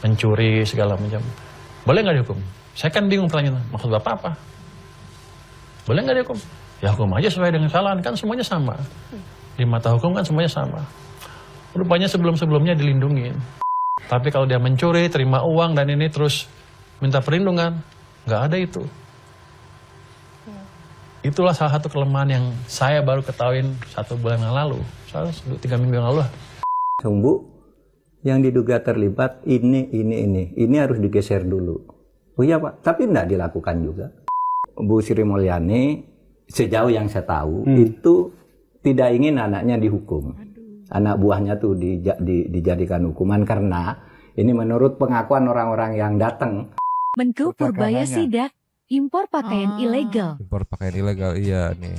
mencuri segala macam. Boleh nggak dihukum? Saya kan bingung pertanyaan, maksud Bapak apa? Boleh nggak dihukum? Ya hukum aja sesuai dengan kesalahan, kan semuanya sama. Di mata hukum kan semuanya sama. Rupanya sebelum-sebelumnya dilindungin. Tapi kalau dia mencuri, terima uang dan ini terus minta perlindungan, nggak ada itu. Itulah salah satu kelemahan yang saya baru ketahuin 1 bulan yang lalu. 3 minggu yang lalu. Bu, yang diduga terlibat ini harus digeser dulu. Oh iya Pak, tapi tidak dilakukan juga. Bu Sri Mulyani, sejauh yang saya tahu, itu tidak ingin anaknya dihukum. Anak buahnya tuh dijadikan hukuman karena ini menurut pengakuan orang-orang yang datang. Menko Purbaya sidak, impor pakaian ilegal. Impor pakaian ilegal, iya nih.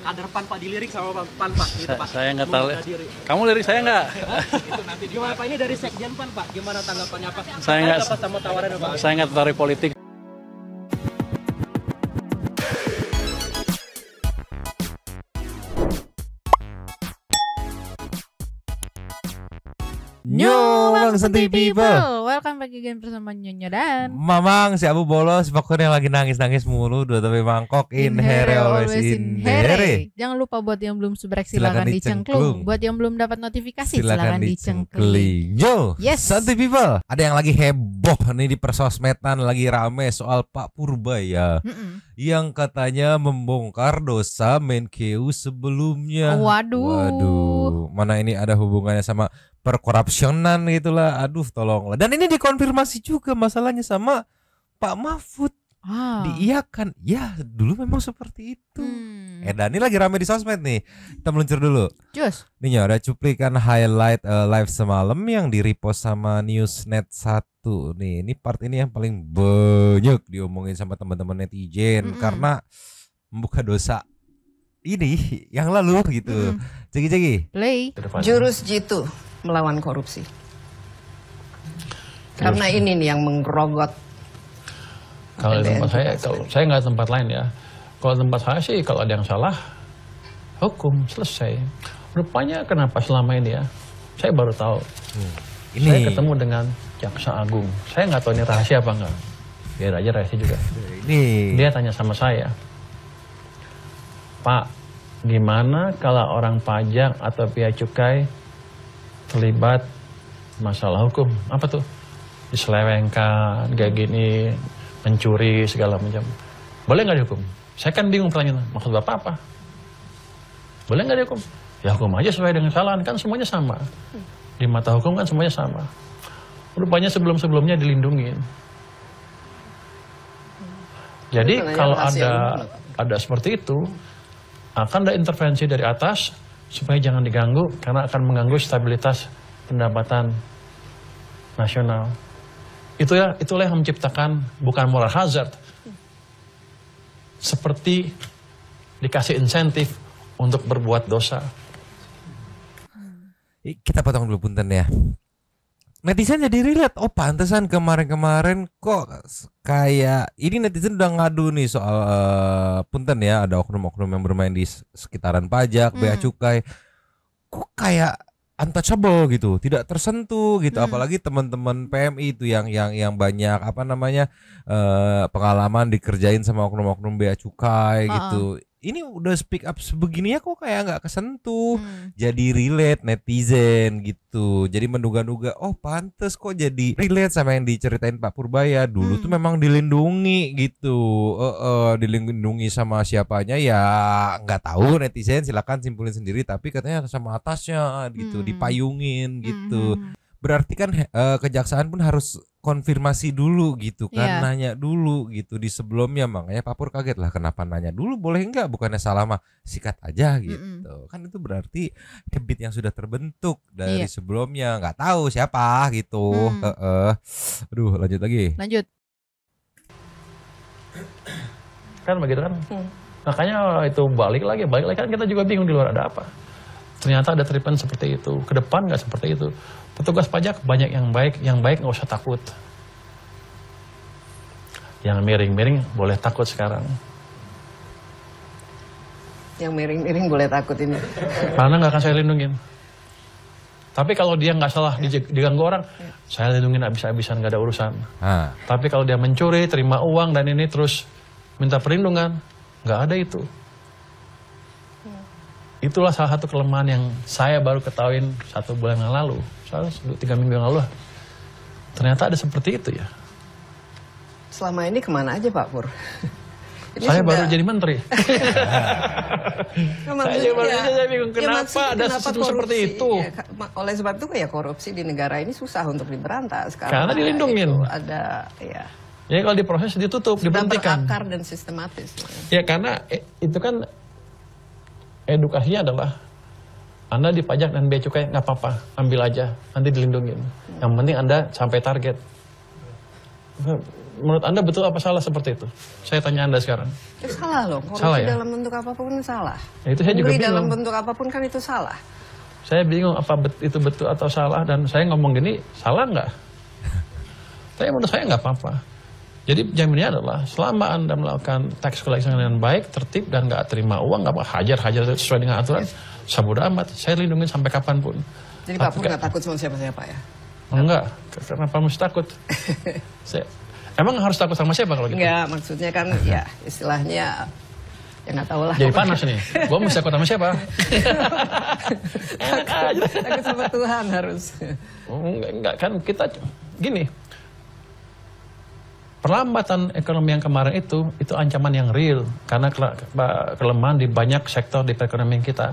Kader PAN Pak dilirik sama PAN Pak, gitu Pak. Saya nggak tahu. Kamu lirik saya nggak? Itu nanti gimana Pak, ini dari Sekjen PAN Pak, gimana tanggapannya Pak? Saya nggak. Sama tawaran Pak. Saya nggak tertarik politik. Yo, Bang Santai People. Welcome back again bersama Nyonya dan Mamang si Abu bolos, pokoknya lagi nangis-nangis mulu, dua tapi mangkok in here always in here. Jangan lupa buat yang belum subrek silakan dicengklung. Buat yang belum dapat notifikasi silakan dicengkling. Yo, Yes. Santai People. Ada yang lagi heboh nih di persosmedan, lagi rame soal Pak Purbaya yang katanya membongkar dosa Menkeu sebelumnya. Waduh. Mana ini ada hubungannya sama perkorupsionan gitulah. Aduh, tolonglah. Dan ini dikonfirmasi juga masalahnya sama Pak Mahfud. Diiyakan. Ya, dulu memang seperti itu. Dan ini lagi rame di sosmed nih. Kita meluncur dulu. Cus. Nih ada cuplikan highlight live semalam yang di-repost sama Newsnet 1 nih. Ini part ini yang paling banyak diomongin sama teman-teman netizen karena membuka dosa ini yang lalu gitu. Cegi-cegi. Play. Jurus jitu melawan korupsi. Karena ini nih yang menggerogot. Kalau di tempat saya nggak tempat lain ya. Kalau tempat saya sih kalau ada yang salah, hukum selesai. Rupanya kenapa selama ini ya? Saya baru tahu. Ini. Saya ketemu dengan Jaksa Agung. Saya nggak tahu ini rahasia apa enggak. Biar aja rahasia juga. Ini. Dia tanya sama saya, Pak, gimana kalau orang pajak atau bea cukai terlibat masalah hukum? Apa tuh? Diselewengkan, kayak gini, mencuri segala macam. Boleh nggak dihukum? Saya kan bingung pertanyaan, maksud Bapak apa? Boleh nggak dihukum? Ya hukum aja sesuai dengan kesalahan, kan semuanya sama. Di mata hukum kan semuanya sama. Rupanya sebelum-sebelumnya dilindungin. Jadi kalau ada seperti itu, akan ada intervensi dari atas supaya jangan diganggu karena akan mengganggu stabilitas pendapatan nasional. Itulah yang menciptakan bukan moral hazard. Seperti dikasih insentif untuk berbuat dosa. Kita potong dulu punten ya. Netizen jadi relate, oh pantesan kemarin-kemarin kok kayak ini netizen udah ngadu nih soal punten ya, ada oknum-oknum yang bermain di sekitaran pajak, bea cukai, kok kayak untouchable gitu, tidak tersentuh gitu, apalagi teman-teman PMI itu yang banyak apa namanya pengalaman dikerjain sama oknum-oknum bea cukai gitu. Ini udah speak up sebegini ya kok kayak nggak kesentuh, jadi relate netizen gitu, jadi menduga-duga oh pantes kok jadi relate sama yang diceritain Pak Purbaya dulu tuh memang dilindungi gitu, dilindungi sama siapanya ya nggak tahu netizen, silakan simpulin sendiri, tapi katanya sama atasnya gitu, dipayungin gitu. Berarti kan kejaksaan pun harus konfirmasi dulu gitu kan, nanya dulu gitu di sebelumnya, makanya Pak Pur kaget lah kenapa nanya dulu, boleh enggak, bukannya salah mah sikat aja gitu. Kan itu berarti habit yang sudah terbentuk dari sebelumnya, nggak tahu siapa gitu. Aduh, lanjut lagi. Lanjut. Kan begitu kan? Makanya itu balik lagi kan kita juga bingung di luar ada apa. Ternyata ada treatment seperti itu. Ke depan nggak seperti itu. Petugas pajak banyak yang baik nggak usah takut. Yang miring-miring boleh takut sekarang. Yang miring-miring boleh takut ini. Karena nggak akan saya lindungin. Tapi kalau dia nggak salah diganggu orang, saya lindungin habis-habisan, nggak ada urusan. Tapi kalau dia mencuri, terima uang dan ini terus minta perlindungan, nggak ada itu. Itulah salah satu kelemahan yang saya baru ketahuin 1 bulan yang lalu, 3 minggu yang lalu. Ternyata ada seperti itu ya. Selama ini kemana aja Pak Pur? Saya baru jadi menteri. Saya bingung kenapa ada sistem seperti itu. Ya, oleh sebab itu ya korupsi di negara ini susah untuk diberantas. Karena dilindungin. Ada ya. Ya kalau diproses ditutup, diberhentikan. Berakar dan sistematis. Ya karena itu kan edukasinya adalah Anda dipajak dan bea cukai nggak apa-apa, ambil aja, nanti dilindungin. Yang penting Anda sampai target. Menurut Anda betul apa salah seperti itu? Saya tanya Anda sekarang. Itu salah loh, korupsi salah, ya? dalam bentuk apapun salah. Ya, itu saya juga bingung. Dalam bentuk apapun kan itu salah. Saya bingung apa itu betul atau salah, dan saya ngomong gini, salah nggak? Tapi menurut saya nggak apa-apa. Jadi jaminannya adalah selama Anda melakukan tax collection dengan baik, tertib, dan nggak terima uang, nggak hajar sesuai dengan aturan, sabodo amat, saya lindungin sampai kapanpun. Jadi Pak Pur nggak takut sama siapa-siapa ya? Enggak, kenapa mesti takut? Emang harus takut sama siapa kalau gitu? Enggak, maksudnya kan ya istilahnya ya nggak tahu lah. Jadi panas nih, gua mesti takut sama siapa? Takut sama Tuhan harus. Enggak kan, kita gini, perlambatan ekonomi yang kemarin itu ancaman yang real karena kelemahan di banyak sektor di perekonomian kita.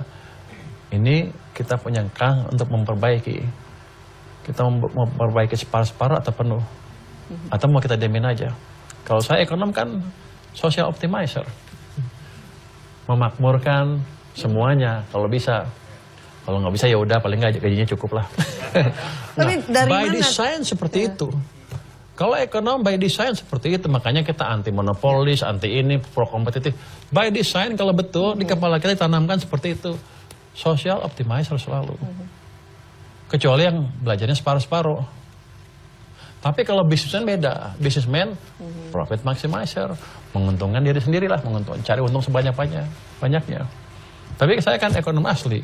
Ini kita punya kang untuk memperbaiki. Kita mau memperbaiki separuh-separuh atau penuh. Atau mau kita diamin aja. Kalau saya ekonom kan social optimizer. Memakmurkan semuanya kalau bisa. Kalau nggak bisa ya udah, paling nggak gajinya cukup lah. Tapi dari by mana? design seperti itu. Kalau ekonom by design seperti itu, makanya kita anti monopolis, anti ini, pro kompetitif. By design kalau betul di kepala kita ditanamkan seperti itu. Social optimizer selalu. Kecuali yang belajarnya separuh-separuh. Tapi kalau bisnismen beda, bisnismen profit maximizer, menguntungkan diri sendirilah, cari untung banyaknya. Tapi saya kan ekonom asli,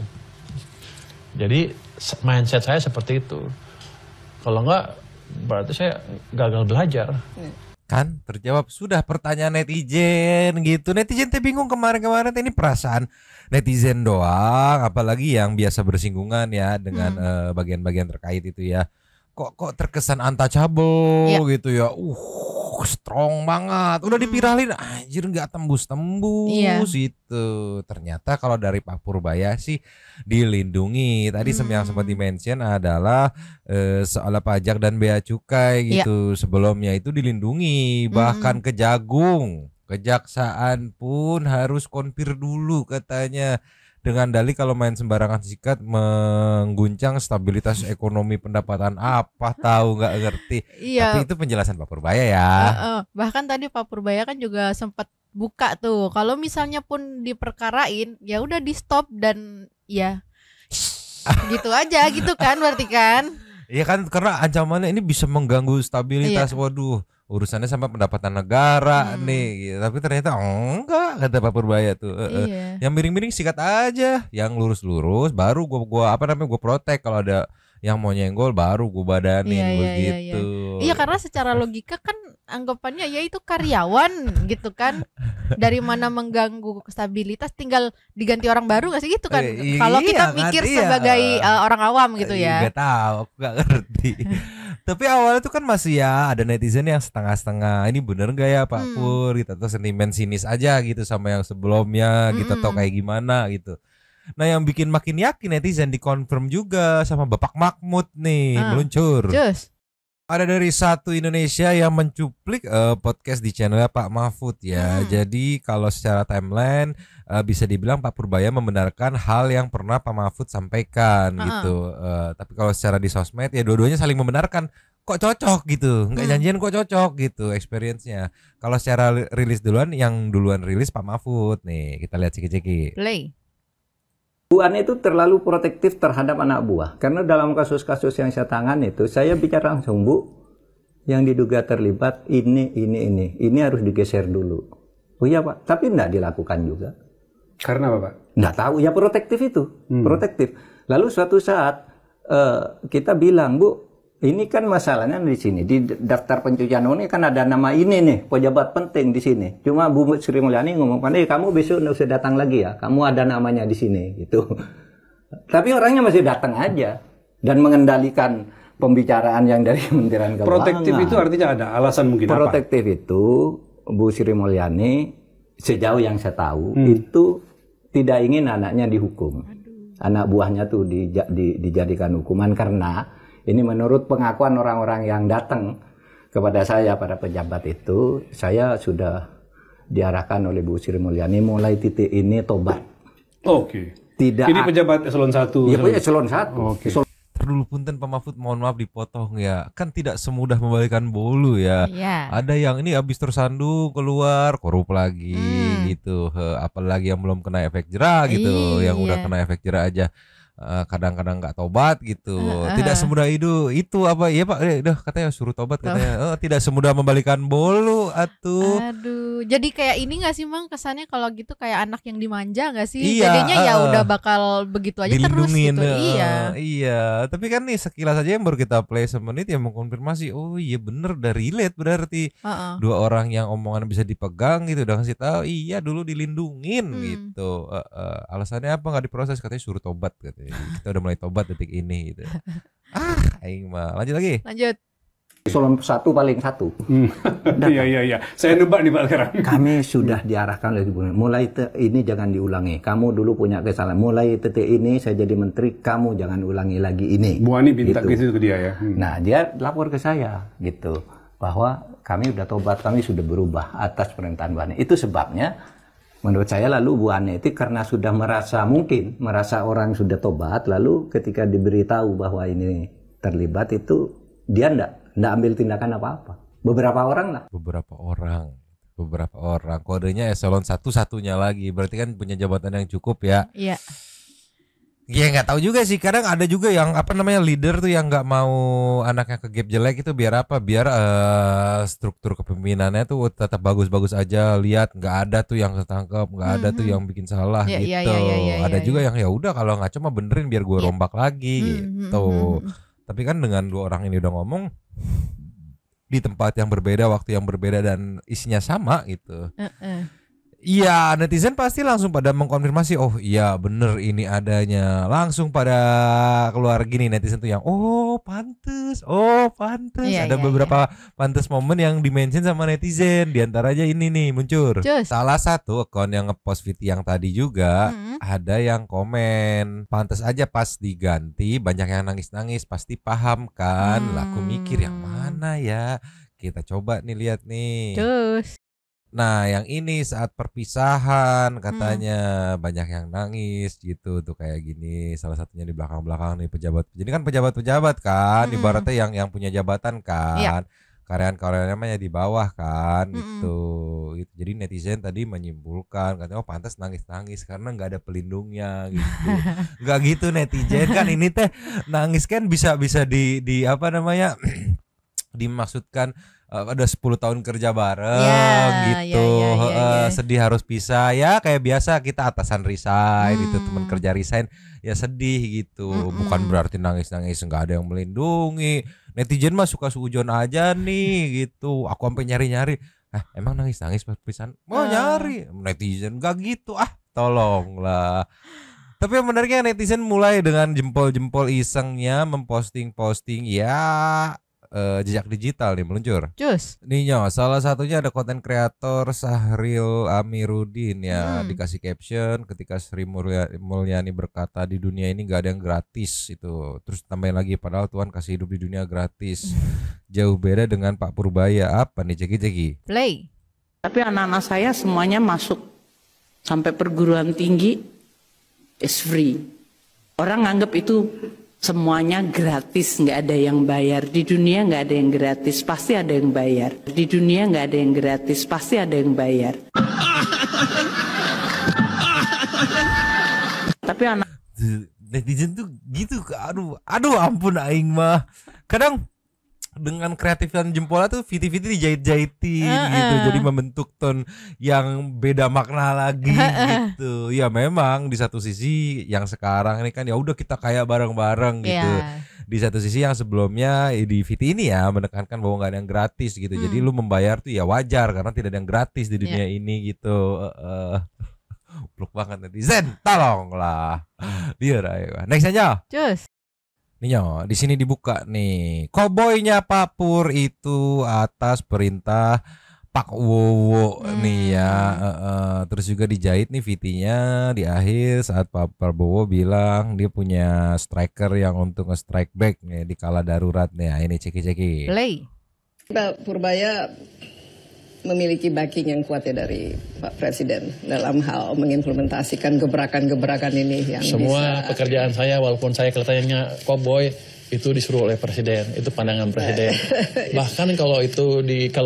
jadi mindset saya seperti itu. Kalau enggak, berarti saya gagal belajar. Kan terjawab sudah pertanyaan netizen gitu. Netizen teh bingung kemarin-kemarin ini perasaan netizen doang, apalagi yang biasa bersinggungan ya dengan bagian-bagian terkait itu ya. Kok terkesan untouchable gitu ya. Strong banget. Udah dipiralin anjir nggak tembus-tembus gitu. Ternyata kalau dari Pak Purbaya sih dilindungi. Tadi yang sempat di-mention adalah soal pajak dan bea cukai gitu. Sebelumnya itu dilindungi, bahkan Kejagung, Kejaksaan pun harus konfir dulu katanya. Dengan dalih kalau main sembarangan sikat mengguncang stabilitas ekonomi pendapatan apa tahu nggak ngerti. Tapi itu penjelasan Pak Purbaya ya. Bahkan tadi Pak Purbaya kan juga sempat buka tuh kalau misalnya pun diperkarain ya udah di stop dan ya gitu aja gitu kan berarti kan. Iya kan karena ancamannya ini bisa mengganggu stabilitas. Waduh. Urusannya sama pendapatan negara nih gitu. Tapi ternyata enggak kata Pak Purbaya tuh. Yang miring-miring sikat aja, yang lurus-lurus baru gua protek. Kalau ada yang mau nyenggol baru gua badanin begitu. Iya karena secara logika kan anggapannya ya itu karyawan gitu kan. Dari mana mengganggu stabilitas tinggal diganti orang baru gak sih gitu kan. Kalau kita mikir sebagai orang awam gitu ya. Gak tahu, aku gak ngerti. Tapi awalnya tuh kan masih ya ada netizen yang setengah-setengah. Ini bener gak ya Pak Pur gitu. Atau sentimen sinis aja gitu sama yang sebelumnya gitu. Atau kayak gimana gitu. Nah yang bikin makin yakin netizen dikonfirm juga sama Bapak Mahmud nih meluncur. Ada dari Satu Indonesia yang mencuplik podcast di channelnya Pak Mahfud ya. Jadi kalau secara timeline bisa dibilang Pak Purbaya membenarkan hal yang pernah Pak Mahfud sampaikan gitu. Tapi kalau secara di sosmed ya dua-duanya saling membenarkan. Kok cocok gitu, nggak janjian kok cocok gitu experience-nya. Kalau secara rilis duluan, yang duluan rilis Pak Mahfud nih. Kita lihat ciki-ciki. Play. Bu Ani itu terlalu protektif terhadap anak buah. Karena dalam kasus-kasus yang saya tangani itu, saya bicara langsung, Bu, yang diduga terlibat ini harus digeser dulu. Oh iya Pak, tapi enggak dilakukan juga. Karena apa Pak? Enggak tahu, ya protektif itu, protektif. Lalu suatu saat kita bilang, Bu, ini kan masalahnya di sini, di daftar pencucian uang ini kan ada nama ini nih, pejabat penting di sini. Cuma Bu Sri Mulyani ngomong, kamu besok nggak usah datang lagi ya, kamu ada namanya di sini, gitu. Tapi orangnya masih datang aja dan mengendalikan pembicaraan yang dari Kementerian Keuangan. Protektif itu artinya ada alasan mungkin apa? Protektif itu Bu Sri Mulyani sejauh yang saya tahu itu tidak ingin anaknya dihukum. Anak buahnya tuh dijadikan hukuman karena ini menurut pengakuan orang-orang yang datang kepada saya, para pejabat itu, saya sudah diarahkan oleh Bu Sri Mulyani mulai titik ini tobat. Oke. Tidak. Ini pejabat eselon 1. Iya, eselon 1. Oke. Dulu punten Pak Mahfud, mohon maaf dipotong ya. Kan tidak semudah membalikan bolu ya. Ada yang ini habis tersandung keluar korup lagi gitu. Apalagi yang belum kena efek jerah gitu, yang udah kena efek jerah aja kadang-kadang nggak tobat gitu. Tidak semudah itu apa ya Pak? Udah katanya suruh tobat katanya. Tidak semudah membalikan bolu atuh. Aduh, jadi kayak ini nggak sih Mang, kesannya kalau gitu kayak anak yang dimanja nggak sih? Iya, jadinya ya udah bakal begitu aja terus gitu. Iya, tapi kan nih sekilas aja yang baru kita play semenit yang mengkonfirmasi, oh iya bener dari relate berarti. Dua orang yang omongan bisa dipegang gitu udah kasih tahu, iya dulu dilindungin gitu. Alasannya apa nggak diproses, katanya suruh tobat katanya. Kita udah mulai tobat detik ini gitu. Aing mah. Lanjut lagi. Lanjut. Eselon 1 paling 1. Iya. Saya nebak nih Pak sekarang. Kami sudah diarahkan oleh Ibu. Mulai ini jangan diulangi. Kamu dulu punya kesalahan. Mulai detik ini saya jadi menteri, kamu jangan ulangi lagi ini. Bu Ani minta gitu ke dia ya. Nah, dia lapor ke saya gitu bahwa kami sudah tobat, kami sudah berubah atas perintahan Bu Ani. Itu sebabnya menurut saya lalu Bu Ani itu karena sudah merasa orang sudah tobat, lalu ketika diberitahu bahwa ini terlibat itu dia enggak ambil tindakan apa-apa. Beberapa orang kodenya eselon 1-1-nya lagi, berarti kan punya jabatan yang cukup ya. Iya. Ya nggak tahu juga sih, kadang ada juga yang leader tuh yang nggak mau anaknya ke gap jelek itu biar apa? Biar struktur kepemimpinannya tuh tetap bagus-bagus aja. Lihat nggak ada tuh yang ketangkep, nggak ada tuh yang bikin salah gitu. Ada juga yang ya udah kalau nggak cuma benerin biar gue rombak lagi gitu. Tapi kan dengan dua orang ini udah ngomong di tempat yang berbeda, waktu yang berbeda dan isinya sama gitu. Iya, netizen pasti langsung pada mengkonfirmasi, oh iya bener ini adanya. Langsung pada keluar gini netizen tuh yang pantes. Ada beberapa pantes momen yang dimention sama netizen. Di antaranya ini nih muncul. Salah satu akun yang ngepost video yang tadi juga ada yang komen, pantes aja pas diganti banyak yang nangis-nangis, pasti paham kan. Lah aku mikir yang mana ya. Kita coba nih lihat nih. Nah yang ini saat perpisahan katanya banyak yang nangis gitu tuh kayak gini. Salah satunya di belakang-belakang nih pejabat. Jadi kan pejabat-pejabat kan ibaratnya yang punya jabatan kan. Karyawan-karyawannya mah di bawah kan gitu. Jadi netizen tadi menyimpulkan katanya pantas nangis-nangis karena nggak ada pelindungnya gitu. Nggak gitu netizen kan, ini teh nangis kan bisa di dimaksudkan ada 10 tahun kerja bareng gitu. Sedih harus pisah ya, kayak biasa kita atasan resign itu teman kerja resign ya sedih gitu. Bukan berarti nangis-nangis nggak ada yang melindungi. Netizen mah suka suujon aja nih gitu. Aku sampai nyari-nyari, emang nangis-nangis pas pisahan mau nyari. Netizen nggak gitu, tolonglah. Tapi yang menariknya netizen mulai dengan jempol-jempol isengnya memposting-posting ya jejak digital nih meluncur. Ninyo, salah satunya ada konten kreator Sahril Amiruddin ya, dikasih caption ketika Sri Mulyani berkata di dunia ini gak ada yang gratis itu. Terus tambahin lagi padahal Tuhan kasih hidup di dunia gratis. Jauh beda dengan Pak Purbaya. Apa nih Ceki? Play. Tapi anak-anak saya semuanya masuk sampai perguruan tinggi is free. Orang nganggap itu semuanya gratis, nggak ada yang bayar. Di dunia nggak ada yang gratis, pasti ada yang bayar. Di dunia nggak ada yang gratis, pasti ada yang bayar. Tapi anak netizen tuh gitu, aduh ampun aing mah. Kadang dengan kreatifan jempolnya tuh Viti-Viti dijahit-jahitin gitu, jadi membentuk tone yang beda makna lagi gitu. Ya memang di satu sisi yang sekarang ini kan ya udah kita kayak bareng-bareng gitu. Di satu sisi yang sebelumnya di Viti ini ya menekankan bahwa nggak ada yang gratis gitu. Jadi lu membayar tuh ya wajar karena tidak ada yang gratis di dunia ini gitu. Blok banget netizen, tolonglah. Biar ayo. Next aja. Cus. Nih yo, di sini dibuka nih. Koboynya Pak Pur itu atas perintah Pak Wowo nih ya. Terus juga dijahit nih Vitinya di akhir saat Pak Prabowo bilang dia punya striker yang untuk nge-strike back nih di kala darurat nih. Ini ceki-ceki. Play. Pak Purbaya memiliki backing yang kuat ya dari Pak Presiden dalam hal mengimplementasikan gebrakan-gebrakan ini yang semua bisa... pekerjaan saya walaupun saya kelihatannya cowboy itu disuruh oleh presiden, itu pandangan presiden. Bahkan kalau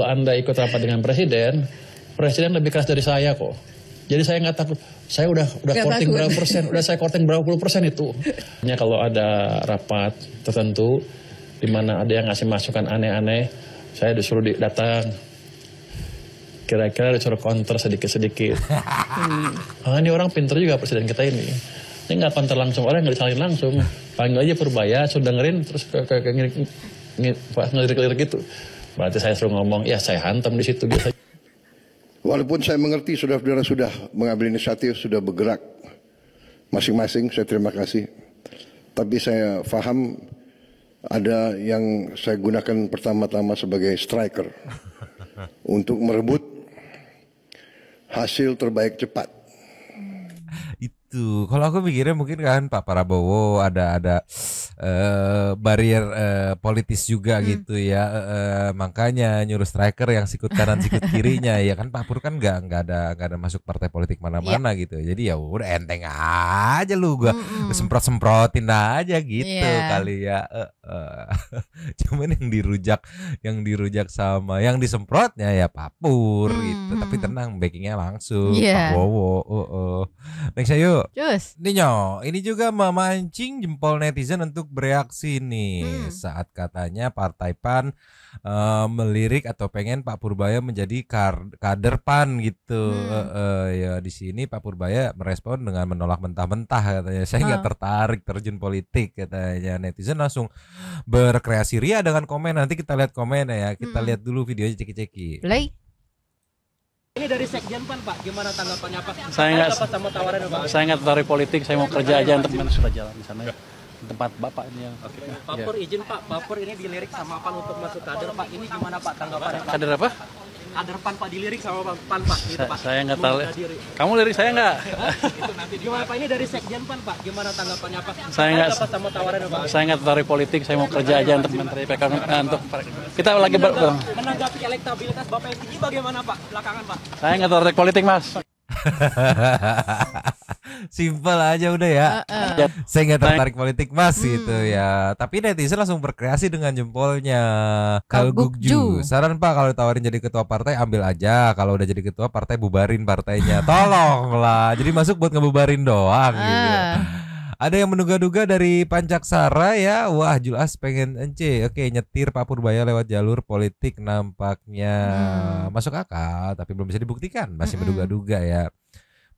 Anda ikut rapat dengan presiden lebih keras dari saya kok. Jadi saya nggak takut. Saya udah korting berapa persen, saya korting berapa puluh persen itu. Hanya kalau ada rapat tertentu di mana ada yang ngasih masukan aneh-aneh, saya disuruh datang. Kira-kira disuruh counter sedikit-sedikit. Ini orang pinter juga presiden kita ini. Ini nggak counter langsung, orang nggak disalin langsung. Panggil aja Purbaya, suruh dengerin, terus ngelirik-ngelirik gitu. Berarti saya suruh ngomong, ya saya hantam di situ biasa. Walaupun saya mengerti saudara-saudara sudah mengambil inisiatif, sudah bergerak masing-masing, saya terima kasih. Tapi saya paham ada yang saya gunakan pertama-tama sebagai striker untuk merebut hasil terbaik cepat. Itu kalau aku mikirnya mungkin kan Pak Prabowo ada barrier politis juga gitu ya, makanya nyuruh striker yang sikut kanan sikut kirinya ya kan. Pak Pur kan nggak ada masuk partai politik mana-mana gitu, jadi ya udah enteng aja lu, gua semprot-semprotin aja gitu kali ya. Cuman yang dirujak sama yang disemprotnya ya Pak Pur gitu, tapi tenang backingnya langsung Pak Bowo. Next ayo. Cus. Ninyo, ini juga memancing jempol netizen untuk bereaksi nih saat katanya Partai PAN melirik atau pengen Pak Purbaya menjadi kader PAN gitu. Ya di sini Pak Purbaya merespon dengan menolak mentah-mentah katanya. Saya nggak tertarik terjun politik katanya. Netizen langsung berkreasi ria dengan komen. Nanti kita lihat komen ya. Kita lihat dulu videonya ceki-ceki. Play. Ini dari Sekjen PAN Pak, gimana tanggapannya Pak? Saya nggak tertarik politik, saya mau kerja aja. Teman sudah jalan di sana ya. Tempat Bapak ini yang. Pak Pur izin Pak, Pak Pur ini dilirik sama PAN untuk masuk kader Pak. Ini gimana Pak tanggapannya Pak? Kader apa? Kader PAN Pak dilirik sama PAN Pak. Gitu, Pak. Saya nggak tahu. Kamu lirik saya nggak? Gimana Pak ini dari Sekjen PAN Pak, gimana tanggapannya Pak? Saya nggak tertarik politik, saya mau kerja aja untuk Menteri PKN untuk kita lagi menanggapi elektabilitas Bapak yang tinggi bagaimana Pak belakangan Pak? Saya nggak tertarik politik Mas. Simpel aja udah ya. Saya nggak tertarik politik Mas gitu ya. Tapi netizen langsung berkreasi dengan jempolnya. Kalgukju. Saran Pak kalau ditawarin jadi ketua partai ambil aja. Kalau udah jadi ketua partai bubarin partainya. Tolonglah. Jadi masuk buat ngebubarin doang gitu. Ada yang menduga-duga dari Pancaksara ya. Wah jelas pengen Oke nyetir Pak Purbaya lewat jalur politik nampaknya masuk akal. Tapi belum bisa dibuktikan. Masih menduga-duga ya.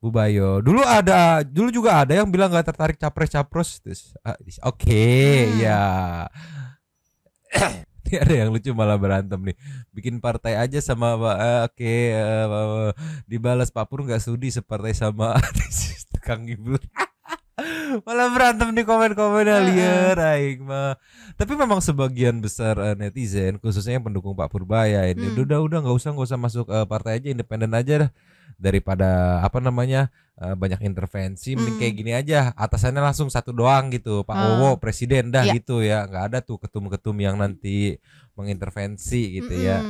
Bubayo. Dulu juga ada yang bilang nggak tertarik capres. Ya. Ini ada yang lucu malah berantem nih. Bikin partai aja sama dibalas Pak Pur nggak sudi separtai sama Kang Ibu. Malah berantem di komen-komen liar aing mah. Tapi memang sebagian besar netizen khususnya yang pendukung Pak Purbaya ini udah nggak usah masuk partai aja, independen aja dah. Daripada banyak intervensi, mending kayak gini aja, atasannya langsung satu doang gitu, Pak Wowo presiden dah gitu ya, nggak ada tuh ketum-ketum yang nanti mengintervensi gitu ya.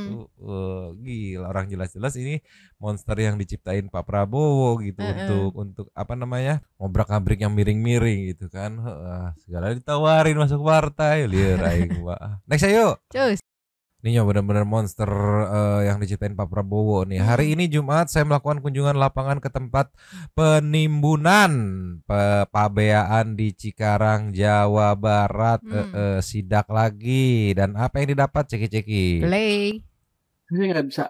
Gila, orang jelas-jelas ini monster yang diciptain Pak Prabowo gitu untuk ngobrak-ngabrik yang miring-miring gitu kan. Segala ditawarin masuk partai, liar aing. Next ayo. Ini benar-benar monster yang diciptain Pak Prabowo nih. Hari ini Jumat saya melakukan kunjungan lapangan ke tempat penimbunan pabeaan di Cikarang, Jawa Barat. Sidak lagi. Dan apa yang didapat ceki-ceki? Play. Ini nggak bisa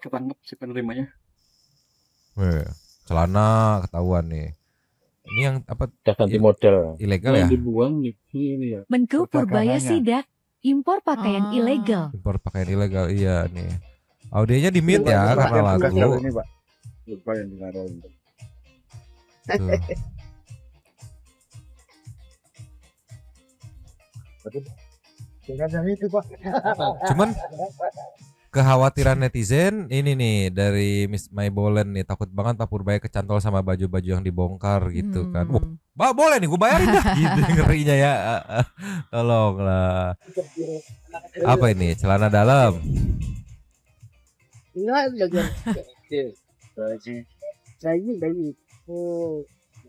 ketangkep si penerimanya. Celana ketahuan nih. Ini yang apa? Ganti model. Ilegal ya? Dibuang ini ya. Menko Purbaya sidak. Impor pakaian ilegal. Impor pakaian ilegal, iya nih. Audionya di mute ya karena lagu. Ini Pak. Lupa yang ditaruh. Cuman kekhawatiran netizen ini nih dari Miss My Bolen nih, takut banget Pak Purbaya kecantol sama baju-baju yang dibongkar gitu kan. Boleh nih gue bayarin dah gitu ngerinya ya. Tolonglah. Apa ini? Celana dalam.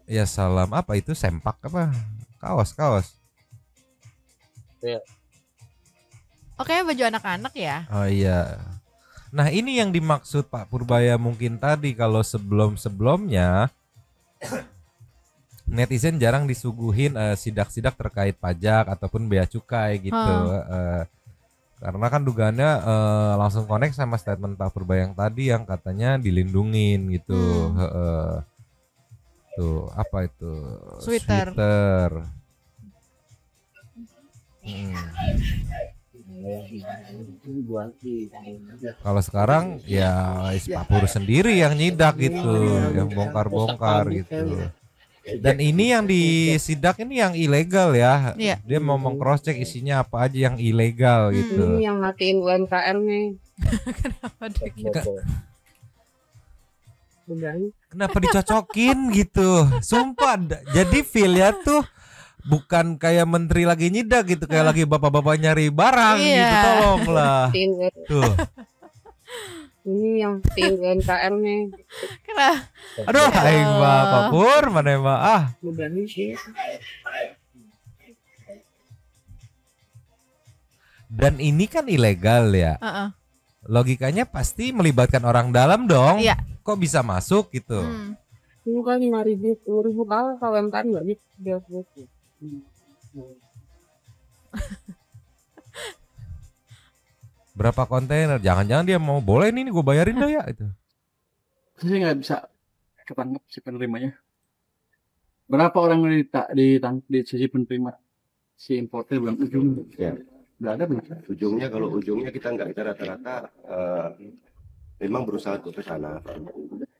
Ya salam, apa itu sempak apa? Kaos. Oke, baju anak-anak ya. Oh iya. Nah, ini yang dimaksud Pak Purbaya mungkin tadi, kalau sebelum-sebelumnya netizen jarang disuguhin sidak-sidak terkait pajak ataupun bea cukai gitu. Karena kan dugaannya langsung connect sama statement Pak Purbaya yang tadi yang katanya dilindungin gitu. Tuh, apa itu? Sweater. Kalau sekarang ya Pak Pur sendiri yang nyidak gitu, yang bongkar-bongkar gitu. Dan ini yang disidak ini yang ilegal ya. Dia mau meng-cross check isinya apa aja yang ilegal gitu. Ini yang matiin UMKM nih. Kenapa dicocokin gitu? Sumpah, jadi feel-nya tuh bukan kayak menteri lagi nyidak gitu, kayak lagi bapak-bapak nyari barang gitu, tolonglah. Tuh. Ini yang tim UMKM nih. Kenapa? Aduh, aing Pak Pur, mana mah Dan ini kan ilegal ya. Logikanya pasti melibatkan orang dalam dong. Kok bisa masuk gitu? Ini kan 5.000, 10.000 kalau UMKM nggak gitu. Berapa kontainer? Jangan-jangan dia mau boleh nih gue bayarin dah ya itu. Saya nggak bisa ketangkep si penerimanya. Berapa orang di sisi penerima si importer belum ujung? Ya. Nggak ada ujungnya. Kalau ujungnya kita nggak, kita rata-rata memang berusaha untuk ke sana.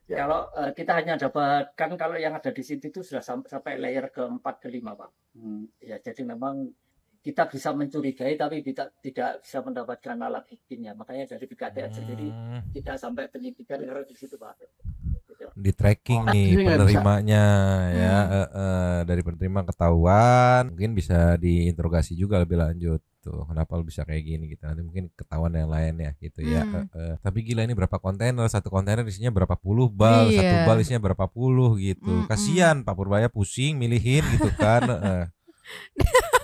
Ya. Kalau kita hanya dapatkan kalau yang ada di sini itu sudah sampai layer ke-4 ke-5 Pak. Ya, jadi memang kita bisa mencurigai tapi tidak bisa mendapatkan alat buktinya. Makanya dari BKTN sendiri tidak sampai penyidikan di situ Pak. Di tracking nih penerimanya ya, dari penerima ketahuan, mungkin bisa diinterogasi juga lebih lanjut tuh, kenapa lu bisa kayak gini gitu, nanti mungkin ketahuan yang lain ya gitu ya. Tapi gila, ini berapa kontainer, satu kontainer isinya berapa puluh bal, satu bal isinya berapa puluh gitu. Kasihan Pak Purbaya pusing milihin gitu kan.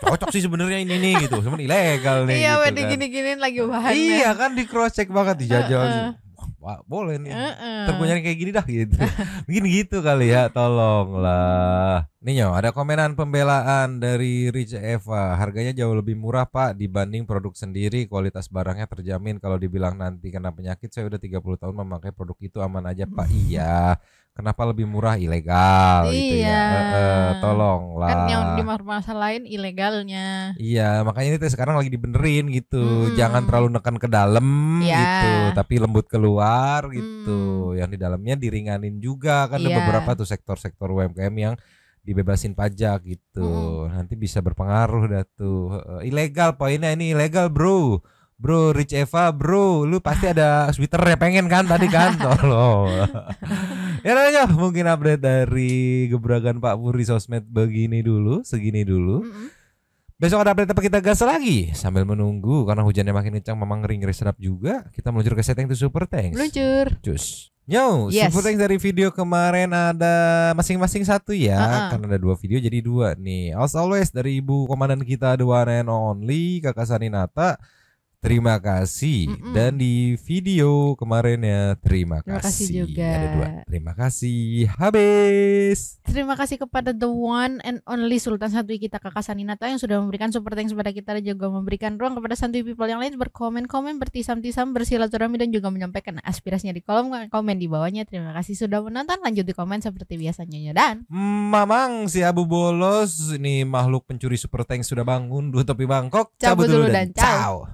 Cocok sih sebenarnya ini nih gitu, cuman ilegal nih. Iya, gitu kan. gini-giniin lagi bahannya. Iya kan, di cross check banget, dijajal. Wah, boleh nih. Terpunyanya kayak gini dah gitu. Mungkin gitu kali ya, tolonglah. Nih Nyo, ada komenan pembelaan dari Rich Eva. Harganya jauh lebih murah Pak dibanding produk sendiri. Kualitas barangnya terjamin. Kalau dibilang nanti kena penyakit, saya udah 30 tahun memakai produk itu, aman aja Pak. Iya. Kenapa lebih murah? Ilegal gitu ya. Tolonglah. Kan yang dimasalahin ilegalnya. Iya, makanya ini sekarang lagi dibenerin gitu. Jangan terlalu nekan ke dalam gitu, tapi lembut keluar gitu. Yang di dalamnya diringanin juga kan, ada beberapa tuh sektor-sektor UMKM yang dibebasin pajak gitu. Nanti bisa berpengaruh dah tuh. Ilegal poinnya, ini ilegal bro. Bro Rich Eva bro, lu pasti ada sweater ya pengen kan tadi kan. Tolong. Ya mungkin update dari gebrakan Pak Pur di sosmed segini dulu. Besok ada update apa kita gas lagi sambil menunggu, karena hujannya makin kencang, memang ngeri sedap juga. Kita meluncur ke setting to super thanks. Meluncur. Cus. Super thanks dari video kemarin ada masing-masing satu ya. Karena ada 2 video jadi 2 nih. As always dari Ibu Komandan kita, the one and only Kakak Saninata. terima kasih. Dan di video kemarin ya terima kasih juga. Ada 2. Terima kasih. Habis. Terima kasih kepada the one and only Sultan Santuy kita Kakak Saninata yang sudah memberikan super thanks kepada kita dan juga memberikan ruang kepada Santuy people yang lain berkomen-komen, bertisam-tisam, bersilaturahmi dan juga menyampaikan aspirasinya di kolom komen di bawahnya. Terima kasih sudah menonton. Lanjut di komen seperti biasanya dan Mamang si Abu Bolos ini makhluk pencuri super thanks sudah bangun, 2 topi Bangkok. Cabut dulu dan ciao.